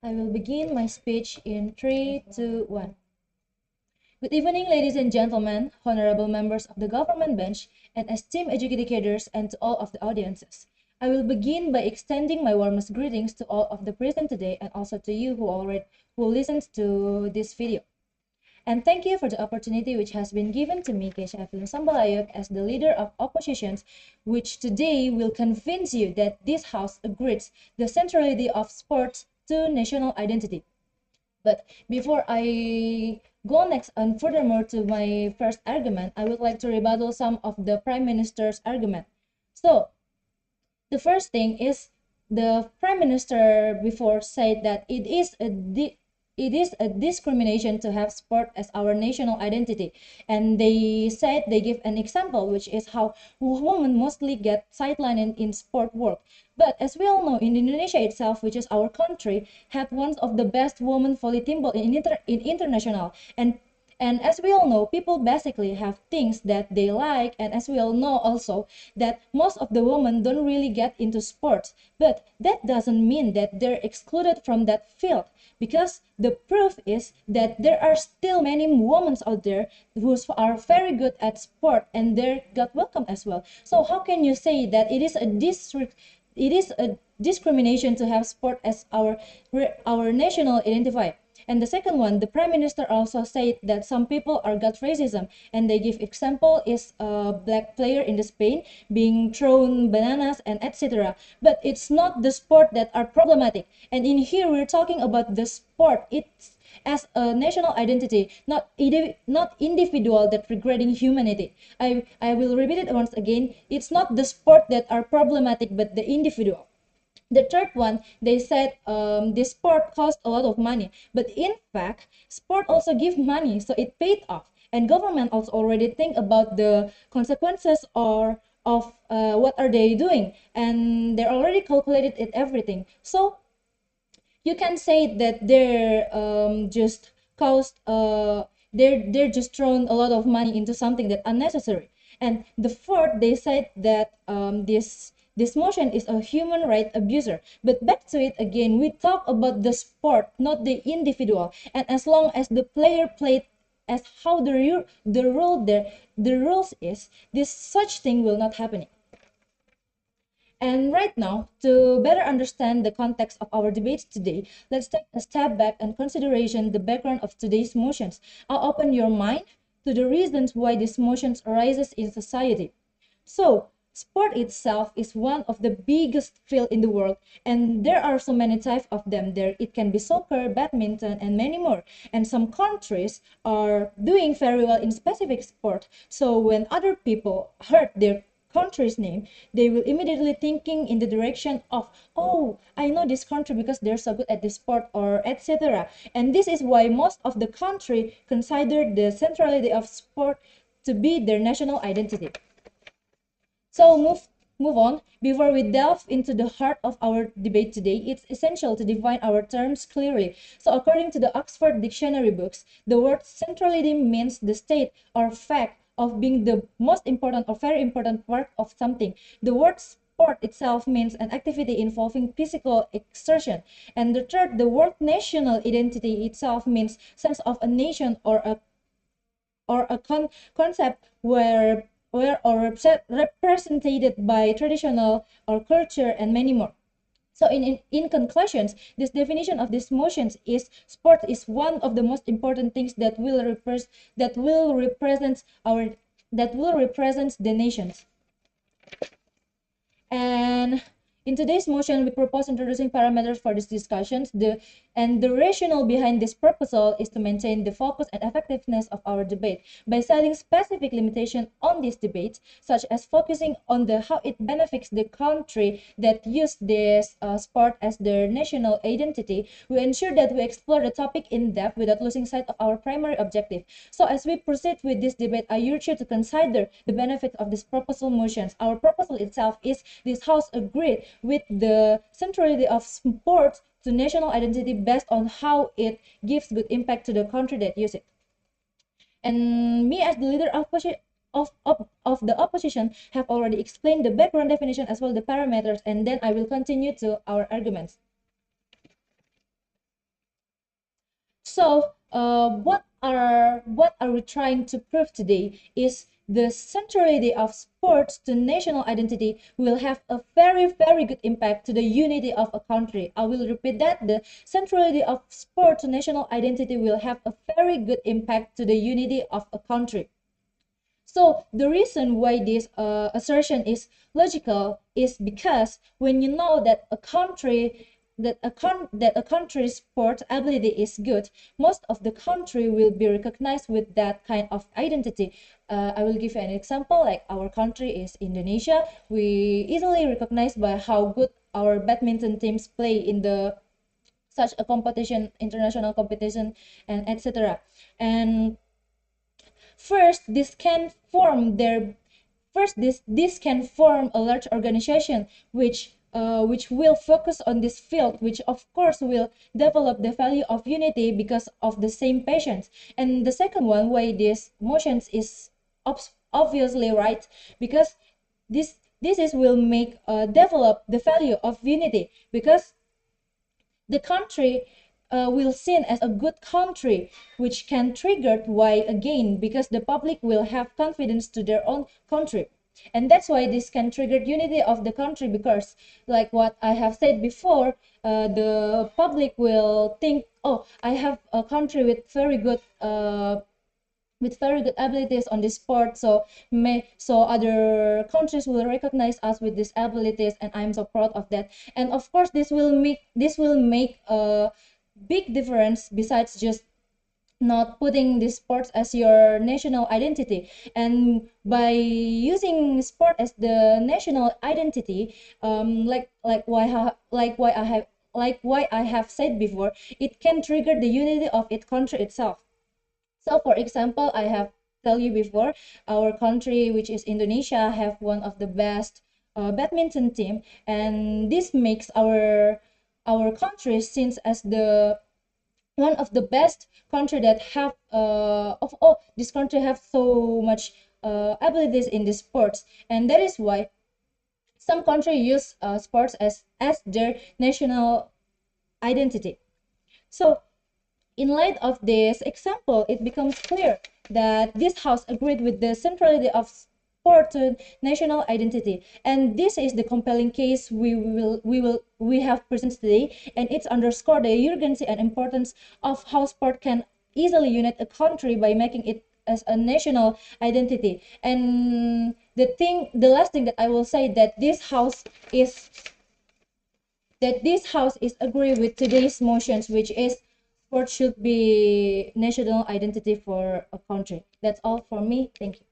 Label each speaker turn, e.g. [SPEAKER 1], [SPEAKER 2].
[SPEAKER 1] I will begin my speech in 3, 2, 1. Good evening, ladies and gentlemen, honorable members of the government bench, and esteemed educators, and to all of the audiences. I will begin by extending my warmest greetings to all of the present today and also to you who listens to this video. And thank you for the opportunity which has been given to me, Evelyn, as the leader of oppositions, which today will convince you that this house agrees the centrality of sports to national identity. But before I go next and furthermore to my first argument, I would like to rebuttal some of the Prime Minister's argument. So the first thing is the Prime Minister before said that it is a discrimination to have sport as our national identity, and they said they give an example which is how women mostly get sidelined in sport work. But as we all know, in Indonesia itself, which is our country, have one of the best women volleyball in international, and as we all know, people basically have things that they like, and as we all know also that most of the women don't really get into sports. But that doesn't mean that they're excluded from that field, because the proof is that there are still many women out there who are very good at sport and they got welcome as well. So how can you say that it is a discrimination to have sport as our national identifier? And the second one, the Prime Minister also said that some people are got racism, and they give example is a black player in the Spain being thrown bananas and etc. But it's not the sport that are problematic. And in here we're talking about the sport. It's as a national identity, not individual that regarding humanity. I will repeat it once again. It's not the sport that are problematic, but the individual. The third one, they said this sport cost a lot of money, but in fact, sport also give money, so it paid off. And government also already think about the consequences or of what are they doing, and they're already calculated it everything. So you can say that they're just cost they're just thrown a lot of money into something that unnecessary. And the fourth, they said that this motion is a human right abuser. But back to it again, we talk about the sport, not the individual. And as long as the player played as how the rules is, this such thing will not happen. And right now, to better understand the context of our debate today, let's take a step back and consideration the background of today's motions. I'll open your mind to the reasons why these motions arises in society. So, sport itself is one of the biggest field in the world, and there are so many types of them there. It can be soccer, badminton, and many more. And some countries are doing very well in specific sport. So when other people heard their country's name, they will immediately thinking in the direction of, oh, I know this country because they're so good at this sport or etc. And this is why most of the country consider the centrality of sport to be their national identity. So move on. Before we delve into the heart of our debate today, it's essential to define our terms clearly. So according to the Oxford Dictionary books, the word centrality means the state or fact of being the most important or very important part of something. The word sport itself means an activity involving physical exertion. And the third, the word national identity itself means sense of a nation or a concept where or represented by traditional or culture and many more. So in conclusions, this definition of these motions is sport is one of the most important things that will represent the nations. And in today's motion, we propose introducing parameters for these discussions. The rationale behind this proposal is to maintain the focus and effectiveness of our debate by setting specific limitations on this debate, such as focusing on how it benefits the country that use this sport as their national identity. We ensure that we explore the topic in depth without losing sight of our primary objective. So as we proceed with this debate, I urge you to consider the benefits of this proposal motions. Our proposal itself is this House agreed with the centrality of sports to national identity based on how it gives good impact to the country that use it. And me as the leader of the opposition have already explained the background definition as well the parameters, and then I will continue to our arguments. So what are we trying to prove today is the centrality of sports to national identity will have a very good impact to the unity of a country. I will repeat that: the centrality of sport to national identity will have a very good impact to the unity of a country. So the reason why this assertion is logical is because when you know that a country's sport ability is good, most of the country will be recognized with that kind of identity. I will give you an example. Like our country is Indonesia, we easily recognize by how good our badminton teams play in the such a competition, international competition, and etc. And First, this can form a large organization which will focus on this field, which of course will develop the value of unity because of the same passions. And the second one, why this motions is obviously right, because this is will make develop the value of unity, because the country will seen as a good country, which can trigger why again, because the public will have confidence to their own country. And that's why this can trigger unity of the country, because like what I have said before, the public will think, oh, I have a country with very good abilities on this sport, so other countries will recognize us with these abilities, and I'm so proud of that. And of course this will make a big difference, besides just not putting this sports as your national identity. And by using sport as the national identity, like why I have said before, it can trigger the unity of its country itself. So for example, I have tell you before, our country, which is Indonesia, have one of the best badminton team, and this makes our country seen as the one of the best country that have of all this country have so much abilities in the sports. And that is why some country use sports as their national identity. So in light of this example, it becomes clear that this House agreed with the centrality of sport to national identity, and this is the compelling case we have presented today, and it's underscored the urgency and importance of how sport can easily unite a country by making it as a national identity. And the last thing that I will say, that this house is agree with today's motions, which is sport should be national identity for a country. That's all for me. Thank you.